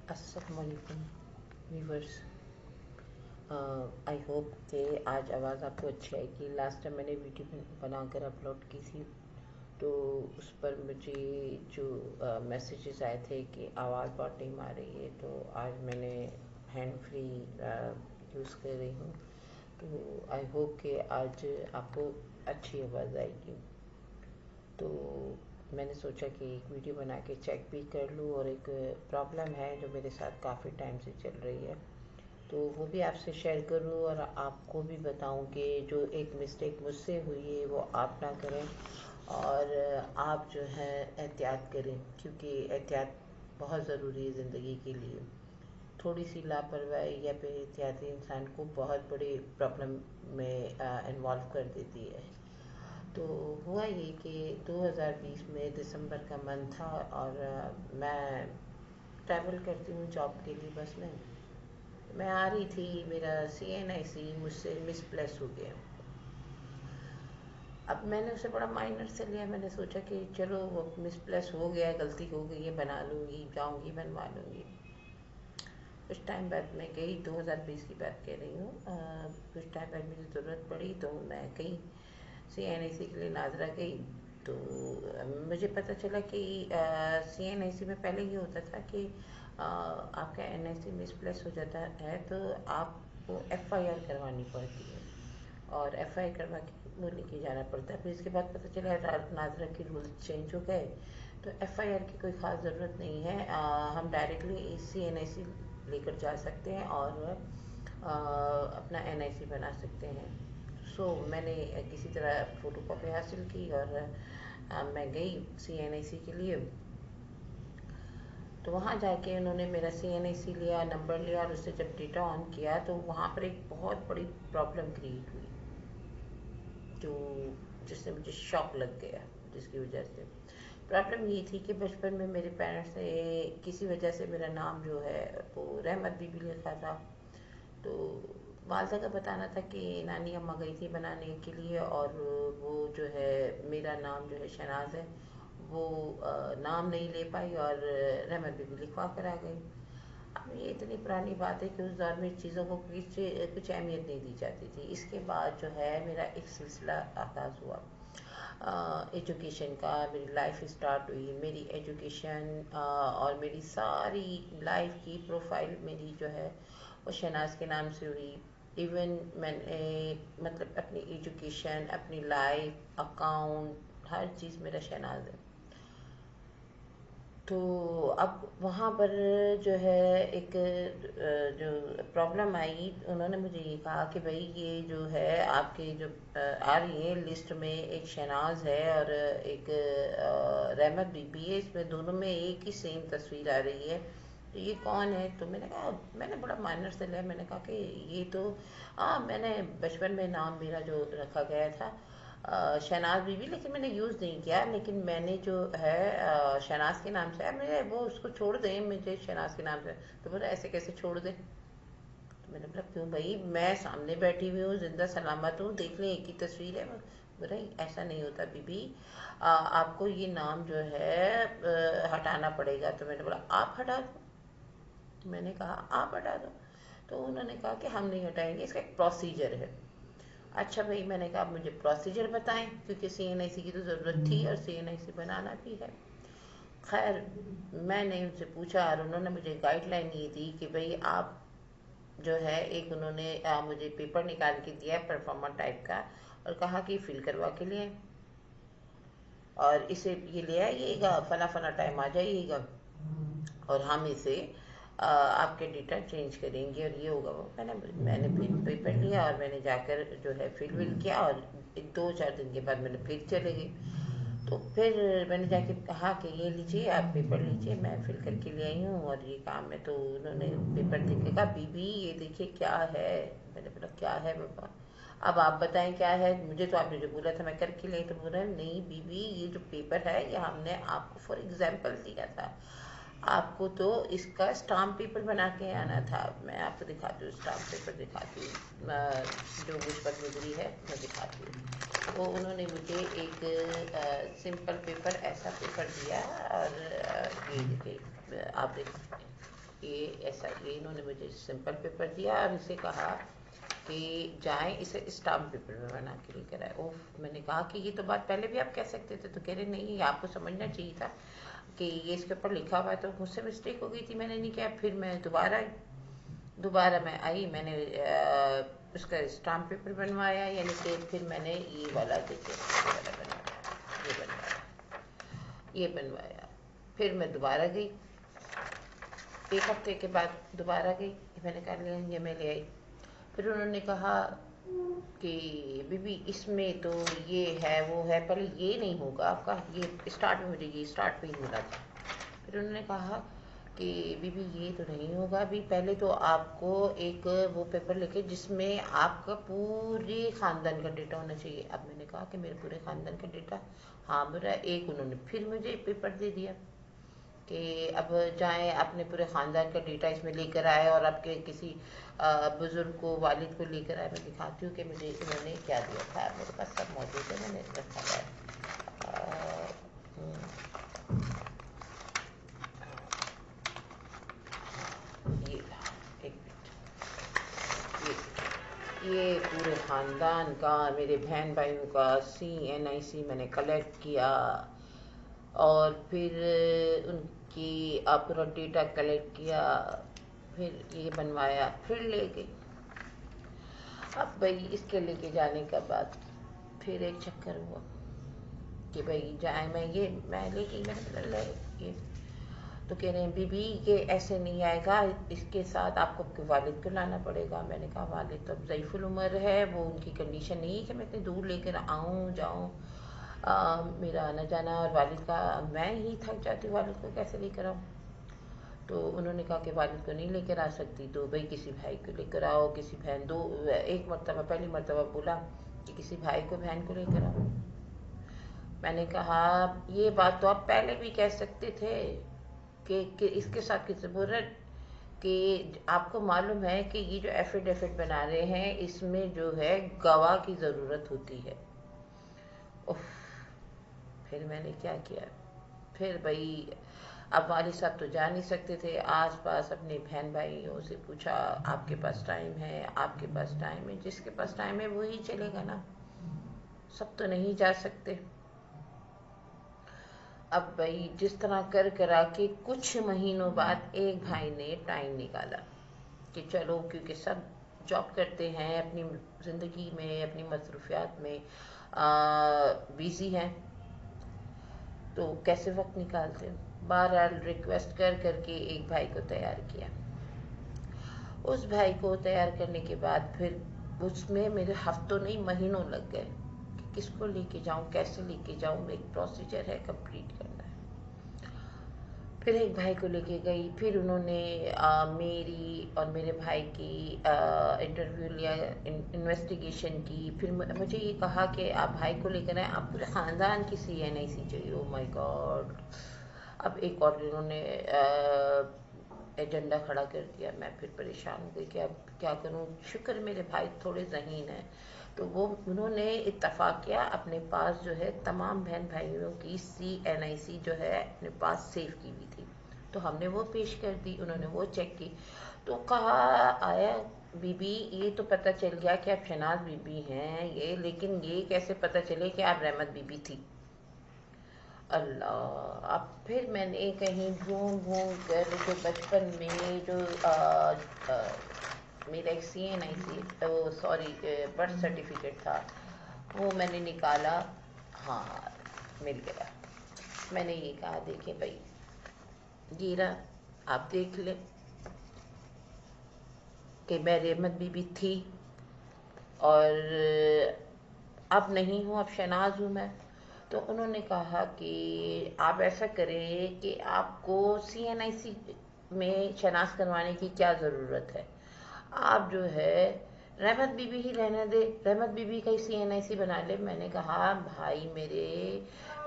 अस्सलाम वालेकुम viewers. I hope कि आज आवाज़ आपको अच्छी आएगी। लास्ट टाइम मैंने वीडियो बनाकर अपलोड की थी, तो उस पर मुझे जो मैसेजेस आए थे कि आवाज़ बहुत नहीं आ रही है, तो आज मैंने हैंड फ्री यूज़ कर रही हूँ। तो आई होप कि आज आपको अच्छी आवाज़ आएगी। तो मैंने सोचा कि एक वीडियो बना के चेक भी कर लूँ, और एक प्रॉब्लम है जो मेरे साथ काफ़ी टाइम से चल रही है, तो वो भी आपसे शेयर करूँ और आपको भी बताऊँ कि जो एक मिस्टेक मुझसे हुई है वो आप ना करें, और आप जो है एहतियात करें, क्योंकि एहतियात बहुत ज़रूरी है ज़िंदगी के लिए। थोड़ी सी लापरवाही या बेहतियाती इंसान को बहुत बड़ी प्रॉब्लम में इन्वॉल्व कर देती है। तो हुआ ये कि 2020 में दिसंबर का मंथ था, और मैं ट्रैवल करती हूँ जॉब के लिए बस में। मैं आ रही थी, मेरा CNIC मुझसे मिसप्लेस हो गया। अब मैंने उसे बड़ा माइनर से लिया। मैंने सोचा कि चलो वो मिसप्लेस हो गया है, गलती हो गई है, बना लूँगी, जाऊँगी बनवा लूँगी। कुछ टाइम बाद मैं गई, 2020 की बात कह रही हूँ। कुछ टाइम बाद मुझे ज़रूरत पड़ी तो मैं गई CNIC के लिए, नाजरा गई। तो मुझे पता चला कि CNIC में पहले ये होता था कि आपका NIC मिसप्लेस हो जाता है तो आपको FIR करवानी पड़ती है, और FIR करवा के वो लेके जाना पड़ता है। फिर इसके बाद पता चला नाजरा के रूल्स चेंज हो गए, तो FIR की कोई ख़ास ज़रूरत नहीं है। हम डायरेक्टली CNIC लेकर जा सकते हैं और अपना NIC बना सकते हैं। मैंने किसी तरह फ़ोटो कॉपी हासिल की, और मैं गई CNIC के लिए। तो वहाँ जाके उन्होंने मेरा CNIC लिया, नंबर लिया, और उससे जब डेटा ऑन किया तो वहाँ पर एक बहुत बड़ी प्रॉब्लम क्रिएट हुई, जो जिससे मुझे शॉक लग गया। जिसकी वजह से प्रॉब्लम ये थी कि बचपन में मेरे पेरेंट्स ने किसी वजह से मेरा नाम जो है वो रहमत बीबी लिखा था। तो वालदा का बताना था कि नानी अम्मा गई थी बनाने के लिए, और वो जो है मेरा नाम जो है शहनाज है, वो नाम नहीं ले पाई और रहमत बीबी लिखवा कर आ गई। अब ये इतनी पुरानी बात है कि उस दौर में चीज़ों को कुछ अहमियत नहीं दी जाती थी। इसके बाद जो है मेरा एक सिलसिला आगाज़ हुआ एजुकेशन का। मेरी लाइफ स्टार्ट हुई, मेरी एजुकेशन और मेरी सारी लाइफ की प्रोफाइल मेरी जो है वो शहनाज के नाम से हुई। इवन मैंने मतलब अपनी एजुकेशन, अपनी लाइफ, अकाउंट, हर चीज़ मेरा शहनाज है। तो अब वहाँ पर जो है एक जो प्रॉब्लम आई, उन्होंने मुझे ये कहा कि भाई ये जो है आपके जो आ रही है लिस्ट में, एक शहनाज है और एक रहमत बीबी है, इसमें दोनों में एक ही सेम तस्वीर आ रही है, तो ये कौन है? तो मैंने कहा, मैंने बड़ा माइनर से लिया, मैंने कहा कि ये तो मैंने बचपन में नाम मेरा जो रखा गया था शहनाज बीबी, लेकिन मैंने यूज़ नहीं किया। लेकिन मैंने जो है शहनाज के नाम से है, मुझे वो उसको छोड़ दें, मुझे शहनाज के नाम से। तो बोला ऐसे कैसे छोड़ दें? तो मैंने बोला क्यों भाई, मैं सामने बैठी हुई हूँ, जिंदा सलामत हूँ, देख लें एक ही तस्वीर है। बोला ऐसा नहीं होता बीबी, आपको ये नाम जो है हटाना पड़ेगा। तो मैंने बोला आप हटा दो। तो मैंने कहा आप हटा दो। तो उन्होंने कहा कि हम नहीं हटाएंगे, इसका एक प्रोसीजर है। अच्छा भाई, मैंने कहा आप मुझे प्रोसीजर बताएं, क्योंकि CNIC की तो ज़रूरत थी और CNIC बनाना भी है। खैर, मैंने उनसे पूछा और उन्होंने मुझे गाइडलाइन ये दी कि भाई आप जो है, एक उन्होंने मुझे पेपर निकाल के दिया परफॉर्मर टाइप का, और कहा कि फिल करवा के लिए, और इसे ये ले आइएगा, फला फला टाइम आ जाइएगा, और हम इसे आपके डेटा चेंज करेंगे, और ये होगा वो। मैंने फिर पेपर लिया और मैंने जाकर जो है फिल विल किया, और 2-4 दिन के बाद मैंने फिर चले गई। तो फिर मैंने जाके कहा कि ये लीजिए, आप पेपर लीजिए, मैं फिल करके ले आई हूँ और ये काम है। तो उन्होंने पेपर देख के कहा बीबी ये देखिए क्या है। मैंने बोला क्या है बाबा, अब आप बताएं क्या है। मुझे तो आपने जो बोला था मैं करके लाई। तो बोला नहीं बीबी, ये जो पेपर है ये हमने आपको फॉर एग्जाम्पल दिया था, आपको तो इसका स्टाम्प पेपर बना के आना था। मैं आपको दिखाती हूँ, स्टाम्प पेपर दिखाती हूँ, जो मुझ पर गुजरी है मैं दिखाती हूँ। वो उन्होंने मुझे एक सिंपल पेपर, ऐसा पेपर दिया, और ये देखिए आप देख सकते हैं, ये ऐसा, ये इन्होंने मुझे सिंपल पेपर दिया और इसे कहा कि जाएं इसे स्टाम्प पेपर में बना के लेकर आए। ओह, मैंने कहा कि ये तो बात पहले भी आप कह सकते थे। तो कह रहे नहीं, आपको समझना चाहिए था कि ये इसके ऊपर लिखा हुआ है, तो मुझसे मिस्टेक हो गई थी, मैंने नहीं किया। फिर मैं दोबारा मैं आई, मैंने उसका स्टाम्प पेपर बनवाया, यानी कि फिर मैंने ये वाला देखिए, ये बनवाया। फिर मैं दोबारा गई, एक हफ्ते के बाद दोबारा गई, मैंने कहा लिया, ये मैं ले आई। फिर उन्होंने कहा कि बीबी इसमें तो ये है वो है, पहले ये नहीं होगा आपका, ये स्टार्ट में मुझे ये स्टार्ट पे ही मिला था। फिर उन्होंने कहा कि बीबी ये तो नहीं होगा, अभी पहले तो आपको एक वो पेपर लेके जिसमें आपका पूरे ख़ानदान का डेटा होना चाहिए। अब मैंने कहा कि मेरे पूरे ख़ानदान का डेटा, हाँ मेरा एक, उन्होंने फिर मुझे पेपर दे दिया कि अब जाएं अपने पूरे ख़ानदान का डेटा इसमें लेकर आए और आपके किसी बुज़ुर्ग को, वालिद को लेकर आए। मैं दिखाती हूँ कि मुझे इन्होंने क्या दिया था, मेरे पास सब मौजूद है, मैंने रखा हुआ है। ये एक ये पूरे ख़ानदान का, मेरे बहन भाइयों का CNIC मैंने कलेक्ट किया और फिर उनकी पूरा डेटा कलेक्ट किया, फिर ये बनवाया, फिर ले गई। अब भाई इसके लेके जाने के बाद फिर एक चक्कर हुआ कि भाई जाए, मैं ले गई, मैंने ले ये, तो कह रहे हैं बीबी ये ऐसे नहीं आएगा, इसके साथ आपको आपके वालिद को लाना पड़ेगा। मैंने कहा वालिद तो अब ज़ईफ़ुल उम्र है, वो उनकी कंडीशन नहीं है कि मैं इतनी दूर लेकर आऊँ जाऊँ, मेरा आना जाना, और वालिद का मैं ही थक जाती हूँ, वालिद को कैसे लेकर आऊँ। तो उन्होंने कहा कि वालिद को नहीं लेकर आ सकती, तो भाई किसी भाई को लेकर आओ, किसी बहन, दो एक मरतबा, पहली मरतबा बोला कि किसी भाई को बहन को लेकर आओ। मैंने कहा ये बात तो आप पहले भी कह सकते थे कि इसके साथ किसी बोल रहे कि आपको मालूम है कि ये जो एफिडेविट बना रहे हैं इसमें जो है गवाह की ज़रूरत होती है। उफ, फिर मैंने क्या किया, फिर भाई अब वालिद साहब तो जा नहीं सकते थे, आस पास अपने बहन भाइयों से पूछा आपके पास टाइम है, आपके पास टाइम है, जिसके पास टाइम है वही चलेगा ना, सब तो नहीं जा सकते। अब भाई जिस तरह कर करा के कुछ महीनों बाद एक भाई ने टाइम निकाला कि चलो, क्योंकि सब जॉब करते हैं, अपनी ज़िंदगी में, अपनी मसरूफियात में बिज़ी हैं, तो कैसे वक्त निकालते हो। बहरहाल रिक्वेस्ट कर करके एक भाई को तैयार किया। उस भाई को तैयार करने के बाद फिर उसमें मेरे हफ्तों नहीं महीनों लग गए कि किसको लेके जाऊं, कैसे लेके जाऊं, एक प्रोसीजर है, कंप्लीट करना है। फिर एक भाई को लेके गई, फिर उन्होंने मेरी और मेरे भाई की इंटरव्यू लिया, इन्वेस्टिगेशन की। फिर मुझे ये कहा कि आप भाई को लेकर आए, आप पूरे ख़ानदान की CNIC चाहिए। Oh my God. अब एक और इन्होंने एजेंडा खड़ा कर दिया। मैं फिर परेशान हो गई कि अब क्या करूं। शुक्र मेरे भाई थोड़े ज़हीन हैं, तो वो उन्होंने इत्तफाक किया, अपने पास जो है तमाम बहन भाइयों की CNIC जो है अपने पास सेव की हुई थी, तो हमने वो पेश कर दी, उन्होंने वो चेक की। तो कहा आया बीबी ये तो पता चल गया कि आप शहनाज बीबी हैं, ये लेकिन ये कैसे पता चले कि आप रहमत बीबी थी। अल्लाह। अब फिर मैंने कहीं ढूंढ ढूंढ कर जो बचपन में जो मेरा एक CNIC, सॉरी बर्थ सर्टिफिकेट था, वो मैंने निकाला। हाँ, मिल गया। मैंने ये कहा देखें भाई, ये रहा, आप देख लें कि मैं रहमत बीबी थी और अब नहीं हूँ, अब शहनाज हूँ मैं। तो उन्होंने कहा कि आप ऐसा करें कि आपको CNIC में शनाख्त करवाने की क्या ज़रूरत है, आप जो है रहमत बीबी ही रहने दे, रहमत बीबी का ही CNIC बना ले। मैंने कहा भाई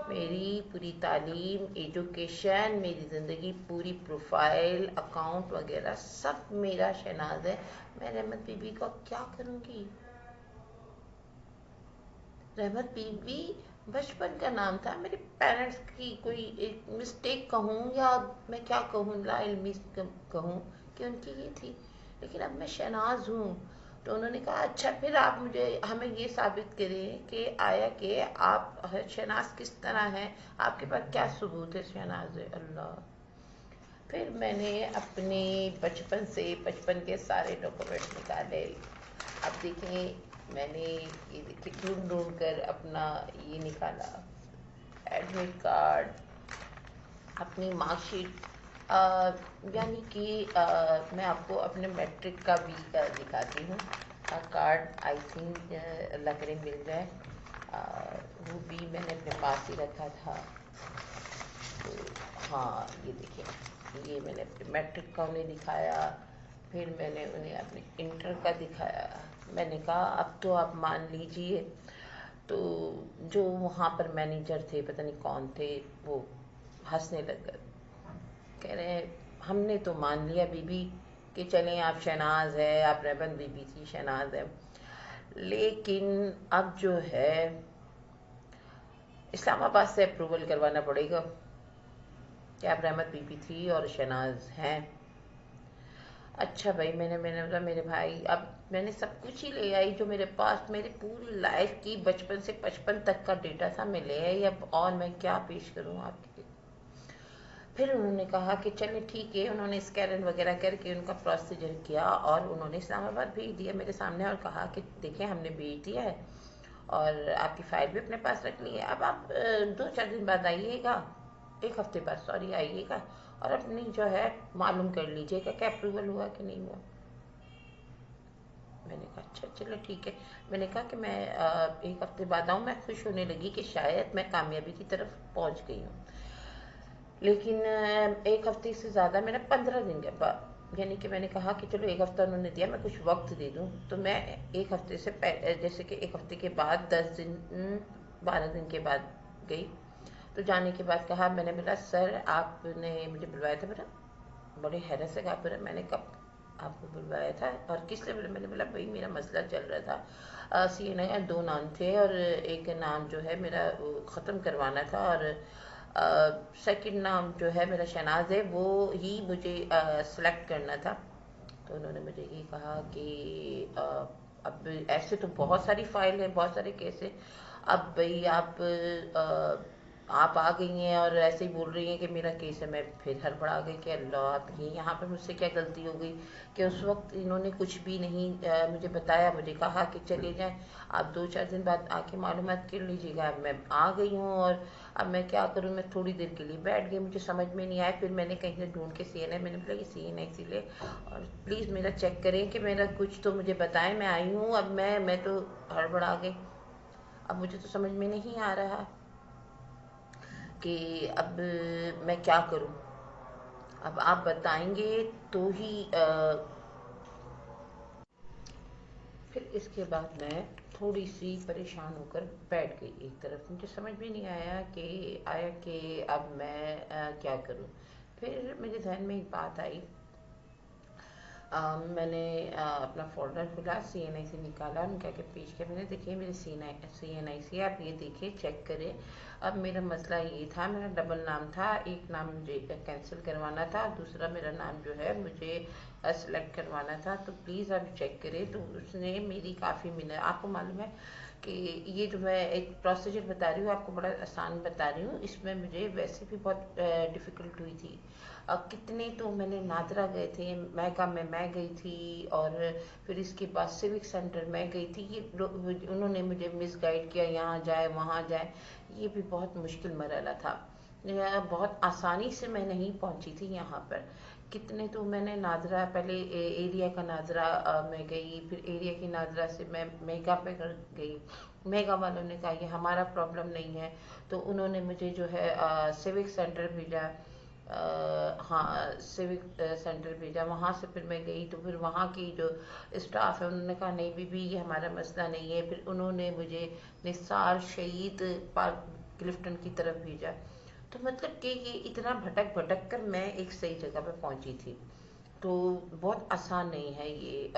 मेरी पूरी तालीम, एजुकेशन, मेरी ज़िंदगी, पूरी प्रोफाइल, अकाउंट वगैरह सब मेरा शहनाज है, मैं रहमत बीबी का क्या करूँगी। रहमत बीबी बचपन का नाम था। मेरे पेरेंट्स की कोई एक मिस्टेक कहूँ या मैं क्या कहूँ, ला इल्मी कहूँ कि उनकी ये थी। लेकिन अब मैं शहनाज हूँ। तो उन्होंने कहा अच्छा फिर आप मुझे हमें ये साबित करें कि आया कि आप शहनाज किस तरह हैं, आपके पास क्या सबूत है शहनाज है। अल्लाह। फिर मैंने अपने बचपन के सारे डॉक्यूमेंट निकाले। अब देखें, मैंने ये देखिए ढूंढ ढूंढ कर अपना ये निकाला, एडमिट कार्ड, अपनी मार्कशीट, यानी कि मैं आपको अपने मैट्रिक का भी दिखाती हूँ कार्ड। आई थिंक अल्लाह करे मिल जाए। वो भी मैंने अपने पास ही रखा था। तो हाँ, ये देखिए, ये मैंने अपने मैट्रिक का उन्हें दिखाया। फिर मैंने उन्हें अपने इंटर का दिखाया। मैंने कहा अब तो आप मान लीजिए। तो जो वहाँ पर मैनेजर थे, पता नहीं कौन थे, वो हंसने लग गए। कह रहे हैं हमने तो मान लिया बीबी कि चलें आप शहनाज है, आप रेबन बीबी थी, शहनाज है, लेकिन अब जो है इस्लामाबाद से अप्रूवल करवाना पड़ेगा कि आप रहमत बीबी थी और शहनाज हैं। अच्छा भाई, मैंने मैंने बोला मेरे भाई, अब मैंने सब कुछ ही ले आई जो मेरे पास, मेरी पूरी लाइफ की बचपन से 55 तक का डेटा था, मैं ले आई। अब और मैं क्या पेश करूं आपके। फिर उन्होंने कहा कि चलिए ठीक है। उन्होंने स्कैन वगैरह करके उनका प्रोसीजर किया और उन्होंने इस्लामाबाद भेज दिया मेरे सामने और कहा कि देखिए हमने भेज दिया है और आपकी फ़ाइल भी अपने पास रख ली है। अब आप 2-4 दिन बाद आइएगा, 1 हफ्ते बाद सॉरी आइएगा, और अपनी जो है मालूम कर लीजिएगा कि अप्रूवल हुआ कि नहीं हुआ। मैंने कहा अच्छा चलो ठीक है। मैंने कहा कि मैं 1 हफ्ते बाद आऊँ। मैं खुश होने लगी कि शायद मैं कामयाबी की तरफ पहुँच गई हूँ। लेकिन 1 हफ्ते से ज़्यादा, मेरा 15 दिन के बाद, यानी कि मैंने कहा कि चलो 1 हफ्ता उन्होंने दिया, मैं कुछ वक्त दे दूँ। तो मैं 1 हफ्ते से पहले, जैसे कि 1 हफ्ते के बाद 10 दिन 12 दिन के बाद गई। तो जाने के बाद कहा, मैंने बोला सर आपने मुझे बुलवाया था। मेरा बड़े हैरत से कहा, फिर मैंने कब आपको बुलवाया था और किस लिए बोला। मैंने बोला भाई मेरा मसला चल रहा था, सी एन आई 2 नाम थे और एक नाम जो है मेरा ख़त्म करवाना था, और सेकंड नाम जो है मेरा शहनाज है, वो ही मुझे सेलेक्ट करना था। तो उन्होंने मुझे ये कहा कि अब ऐसे तो बहुत सारी फाइल है, बहुत सारे केस है। अब भाई आप आ गई हैं और ऐसे ही बोल रही हैं कि मेरा केस है। मैं फिर हड़बड़ा गई कि अल्लाह, अब ये यहाँ पे मुझसे क्या गलती हो गई कि उस वक्त इन्होंने कुछ भी नहीं मुझे बताया। मुझे कहा कि चले जाएं, आप 2-4 दिन बाद आके मालूमात कर लीजिएगा। अब मैं आ गई हूँ और अब मैं क्या करूँ। मैं थोड़ी देर के लिए बैठ गई, मुझे समझ में नहीं आया। फिर मैंने कहीं से ढूंढ के सी एन आई, मैंने बोला ये सी एन आई सी ले और प्लीज़ मेरा चेक करें कि मेरा कुछ तो मुझे बताएं, मैं आई हूँ। अब मैं तो हड़बड़ा गई। अब मुझे तो समझ में नहीं आ रहा कि अब मैं क्या करूं। अब आप बताएंगे तो ही फिर इसके बाद मैं थोड़ी सी परेशान होकर बैठ गई एक तरफ। मुझे समझ में नहीं आया कि अब मैं क्या करूं। फिर मेरे जहन में एक बात आई। मैंने अपना फ़ोल्डर खुला, सी एन आई से निकाला, उनका के पेज किया। मैंने देखिए मेरे सी एन आई से आप ये देखिए, चेक करें। अब मेरा मसला ये था, मेरा डबल नाम था, एक नाम मुझे कैंसिल करवाना था, दूसरा मेरा नाम जो है मुझे सेलेक्ट करवाना था। तो प्लीज़ आप चेक करें। तो उसने मेरी काफ़ी मिनट, आपको मालूम है कि ये जो मैं एक प्रोसीजर बता रही हूँ आपको, बड़ा आसान बता रही हूँ, इसमें मुझे वैसे भी बहुत डिफ़िकल्ट हुई थी। कितने तो मैंने नादरा गए थे, मैगा में मैं गई थी, और फिर इसके बाद सिविक सेंटर में गई थी। उन्होंने मुझे मिस गाइड किया, यहाँ जाए वहाँ जाए। ये भी बहुत मुश्किल मरला था। बहुत आसानी से मैं नहीं पहुंची थी यहाँ पर। कितने तो मैंने नादरा, पहले एरिया का नादरा मैं गई, फिर एरिया की नादरा से मैं मेगा पे गई। मेगा वालों ने कहा ये हमारा प्रॉब्लम नहीं है। तो उन्होंने मुझे जो है सिविक सेंटर भेजा। हाँ, सिविक सेंटर भेजा। वहाँ से फिर मैं गई तो फिर वहाँ की जो स्टाफ है उन्होंने कहा नहीं बीबी ये हमारा मसला नहीं है। फिर उन्होंने मुझे निसार शहीद पार्क क्लिफ्टन की तरफ भेजा। तो मतलब कि ये इतना भटक भटक कर मैं एक सही जगह पे पहुंची थी। तो बहुत आसान नहीं है ये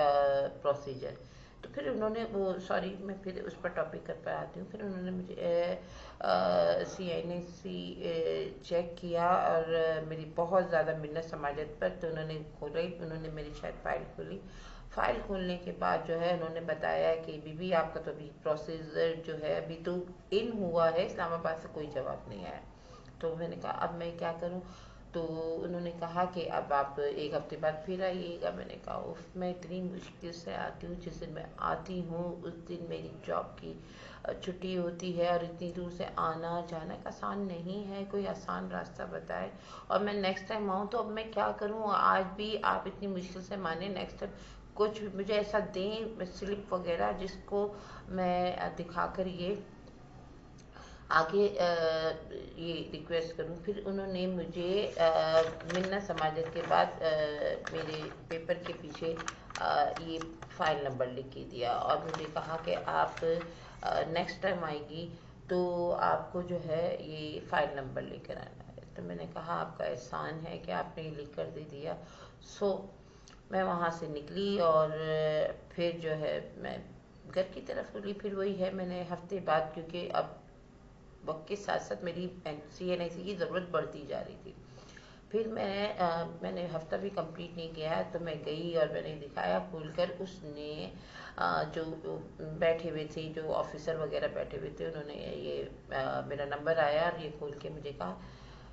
प्रोसीजर। تو پھر انہوں نے وہ سوری میں پھر اس پر ٹاپک پر آتی ہوں. پھر انہوں نے مجھے CNAC چیک کیا اور میری بہت زیادہ منت سماجت پر. تو انہوں نے کھولی, انہوں نے میری شاید فائل کھولی. فائل کھولنے کے بعد جو ہے انہوں نے بتایا کہ بی بی آپ کا تو ابھی پروسیزر جو ہے ابھی تو ان ہوا ہے, اسلام آباد سے کوئی جواب نہیں آیا. تو میں نے کہا اب میں کیا کروں. تو انہوں نے کہا کہ اب آپ 1 ہفتے بعد پھر آئیے گا. میں نے کہا اف میں اتنی مشکل سے آتی ہوں, جس دن میں آتی ہوں اس دن میری جاب کی چھٹی ہوتی ہے, اور اتنی دور سے آنا جانا آسان نہیں ہے, کوئی آسان راستہ بتائے. اور میں نیکسٹ ٹائم آؤں تو اب میں کیا کروں. آج بھی آپ اتنی مشکل سے مانیں, نیکسٹ ٹائم کچھ مجھے ایسا دیں سلپ وغیرہ جس کو میں دکھا کر یہ آگے یہ ریکویسٹ کروں. پھر انہوں نے مجھے منت سماجت کے بعد میرے پیپر کے پیچھے یہ فائل نمبر لکھ کے دیا, اور مجھے کہا کہ آپ نیکسٹ ٹائم آئے گی تو آپ کو جو ہے یہ فائل نمبر لے کر آنا ہے. تو میں نے کہا آپ کا احسان ہے کہ آپ نے یہ لکھ کر دے دیا. سو میں وہاں سے نکلی اور پھر جو ہے میں گھر کی طرف چلی. پھر وہی ہے, میں نے ہفتے بعد, کیونکہ اب وقت کے ساتھ ساتھ میری CNAC کی ضرورت بڑھتی جا رہی تھی. پھر میں نے ہفتہ بھی کمپلیٹ نہیں کیا, تو میں گئی اور میں نے دکھایا کھول کر. اس نے جو بیٹھے ہوئے تھے, جو آفیسر وغیرہ بیٹھے ہوئے تھے, انہوں نے یہ میرا نمبر آیا اور یہ کھول کے مجھے کہا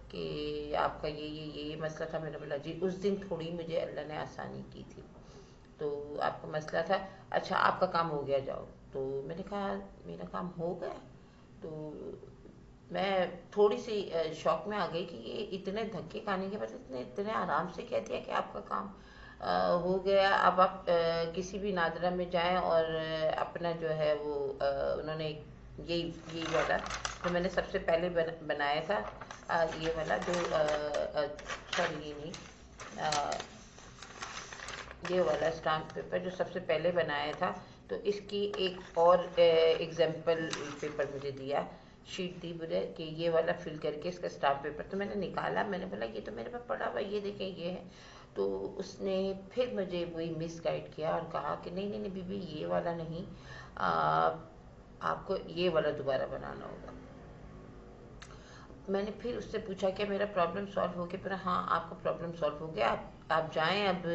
کہ آپ کا یہ مسئلہ تھا. میں نے بولا جی. اس دن تھوڑی مجھے اللہ نے آسانی کی تھی. تو آپ کا مسئلہ تھا, اچھا آپ کا کام ہو گیا, جاؤ. تو میں نے کہا میرا کام ہو گیا. تو میں تھوڑی سی شوق میں آ گئی کہ یہ اتنے دھکے کھانے کے بعد اتنے آرام سے کہہ دیا کہ آپ کا کام ہو گیا. اب آپ کسی بھی نادرہ میں جائیں اور اپنا جو ہے وہ انہوں نے یہی والا تو میں نے سب سے پہلے بنایا تھا, یہ والا جو سوری یہ نہیں, یہ والا اسٹامپ پیپر جو سب سے پہلے بنایا تھا. تو اس کی ایک اور ایگزامپل پیپر مجھے دیا, شیٹ دی مجھے کہ یہ والا فل کر کے اس کا اسٹامپ پیپر. تو میں نے نکالا, میں نے بولا یہ تو میرے پاس پڑا ہوا, یہ دیکھیں یہ ہے. تو اس نے پھر مجھے وہی مس گائڈ کیا اور کہا کہ نہیں نہیں نہیں بی بی, یہ والا نہیں, آپ کو یہ والا دوبارہ بنانا ہوگا. میں نے پھر اس سے پوچھا کہ میرا پرابلم سالو ہو گیا. پھر ہاں آپ کا پرابلم سالو ہو گیا, آپ جائیں, اب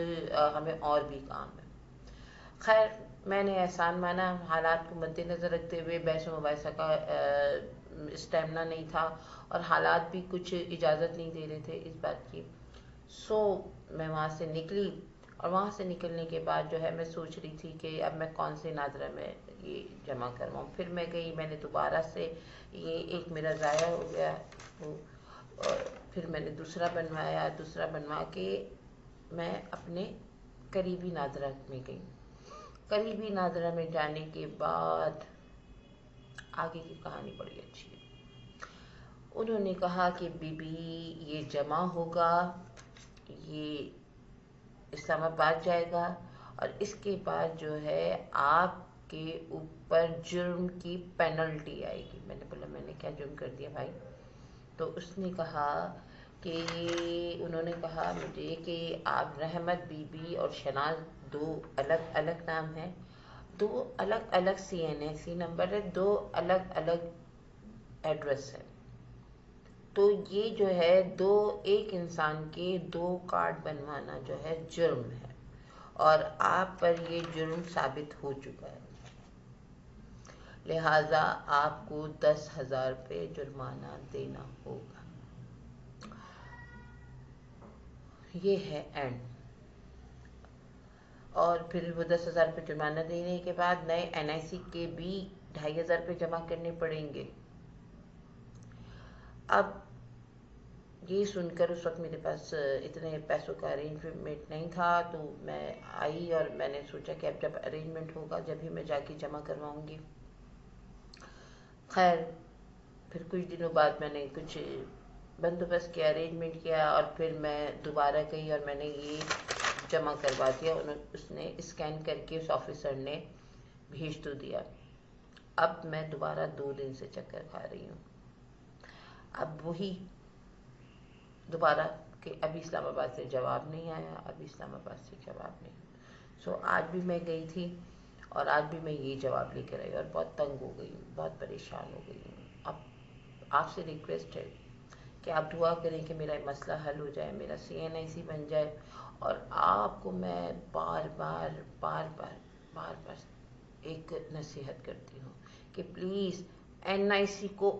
ہمیں اور بھی کام ہے. خیر میں نے احسان مانا. حالات کو مد نظر رکھتے ہوئے بحث و مباحثہ کا اسٹیمنا نہیں تھا, اور حالات بھی کچھ اجازت نہیں دے رہے تھے اس بات کی. سو میں وہاں سے نکلی, اور وہاں سے نکلنے کے بعد جو ہے میں سوچ رہی تھی کہ اب میں کون سے نادرہ میں یہ جمع کرواؤں. پھر میں گئی, میں نے دوبارہ سے یہ ایک میرا ضائع ہو گیا, اور پھر میں نے دوسرا بنوایا. دوسرا بنوا کے میں اپنے قریبی نادرہ میں گئی. قریبی نادرہ میں جانے کے بعد آگے کی کہانی بڑی اچھی ہے. انہوں نے کہا کہ بی بی یہ جمع ہوگا, یہ اسلام آباد جائے گا, اور اس کے بعد جو ہے آپ کے اوپر جرم کی پینلٹی آئے گی. میں نے بولا میں نے کیا جرم کر دیا بھائی. تو اس نے کہا کہ انہوں نے کہا مجھے کہ آپ رحمت بی بی اور شناز دو الگ الگ نام ہیں, دو الگ الگ CNAC نمبر ہے, دو الگ الگ ایڈریس ہے. تو یہ جو ہے ایک انسان کے 2 کارڈ بنوانا جو ہے جرم ہے, اور آپ پر یہ جرم ثابت ہو چکا ہے. لہٰذا آپ کو 10,000 روپے جرمانہ دینا ہوگا. یہ ہے اینڈ. اور پھر وہ 10,000 روپے جرمانہ دینے کے بعد نئے NIC کے بھی 2,500 روپے جمع کرنے پڑیں گے. اب یہ سن کر اس وقت میرے پاس اتنے پیسوں کا ارینجمنٹ نہیں تھا, تو میں آئی اور میں نے سوچا کہ اب جب ارینجمنٹ ہوگا جب ہی میں جا کے جمع کرواؤں گی. خیر پھر کچھ دنوں بعد میں نے کچھ بندوبست کیا, ارینجمنٹ کیا, اور پھر میں دوبارہ گئی اور میں نے یہ جمع کروا دیا. اس نے اسکین کر کے اس آفیسر نے بھیج تو دیا. اب میں دوبارہ 2 دن سے چکر کھا رہی ہوں. اب وہی دوبارہ کہ ابھی اسلام آباد سے جواب نہیں آیا, ابھی اسلام آباد سے جواب نہیں. سو آج بھی میں گئی تھی, اور آج بھی میں یہ جواب لے کر آئی اور بہت تنگ ہو گئی ہوں، بہت پریشان ہو گئی ہوں. اب آپ سے ریکویسٹ ہے کہ آپ دعا کریں کہ میرا یہ مسئلہ حل ہو جائے، میرا CNIC بن جائے. اور آپ کو میں بار بار بار بار بار بار ایک نصیحت کرتی ہوں کہ پلیز NIC کو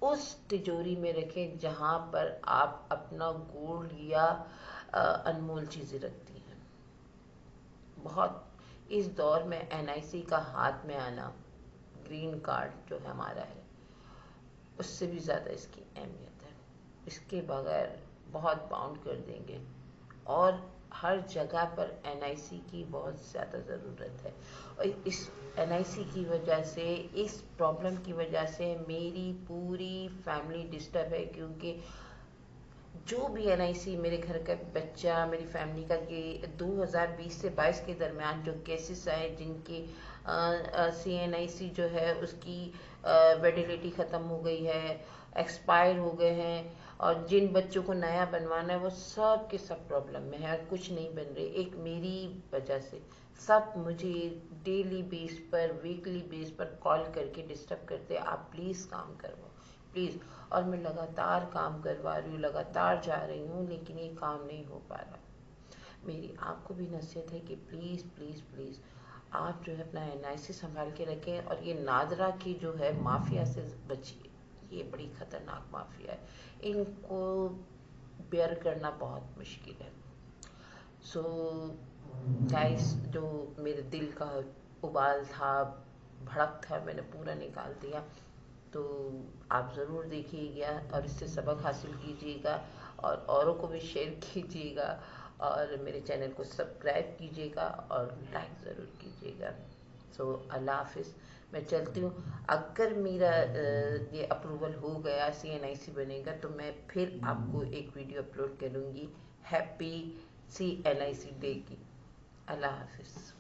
اس تجوری میں رکھیں جہاں پر آپ اپنا گولڈ یا انمول چیزیں رکھتی ہیں. بہت اس دور میں NIC کا ہاتھ میں آنا، گرین کارڈ جو ہمارا ہے، اس سے بھی زیادہ اس کی اہمیت ہے. اس کے بغیر بہت باؤنڈ کر دیں گے. اور ہر جگہ پر NIC کی بہت زیادہ ضرورت ہے. اور اس NIC کی وجہ سے، اس پرابلم کی وجہ سے میری پوری فیملی ڈسٹرب ہے. کیونکہ جو بھی NIC میرے گھر کا بچہ، میری فیملی کا، یہ 2020 سے 22 کے درمیان جو کیسز آئے جن کی CNIC جو ہے اس کی ویلیڈیٹی ختم ہو گئی ہے، ایکسپائر ہو گئے ہیں، اور جن بچوں کو نیا بنوانا ہے وہ سب کے سب پرابلم میں ہے اور کچھ نہیں بن رہے. ایک میری وجہ سے سب مجھے ڈیلی بیس پر، ویکلی بیس پر کال کر کے ڈسٹرب کرتے، آپ پلیز کام کرو پلیز. اور میں لگاتار کام کروا رہی ہوں، لگاتار جا رہی ہوں، لیکن یہ کام نہیں ہو پا رہا. میری آپ کو بھی نصیحت ہے کہ پلیز پلیز پلیز آپ جو ہے اپنا NIC سنبھال کے رکھیں. اور یہ نادرا کی جو ہے مافیا سے بچیے، یہ بڑی خطرناک مافیا ہے، ان کو بیئر کرنا بہت مشکل ہے. سو گائس، جو میرے دل کا ابال تھا، بھڑک تھا، میں نے پورا نکال دیا. تو آپ ضرور دیکھیے گا اور اس سے سبق حاصل کیجیے گا اور اوروں کو بھی شیئر کیجیے گا اور میرے چینل کو سبسکرائب کیجیے گا اور لائک ضرور کیجیے گا. سو اللہ حافظ، میں چلتی ہوں. اگر میرا یہ اپروول ہو گیا، CNIC بنے گا، تو میں پھر آپ کو ایک ویڈیو اپلوڈ کروں گی ہیپی CNIC ڈے کی. اللہ حافظ.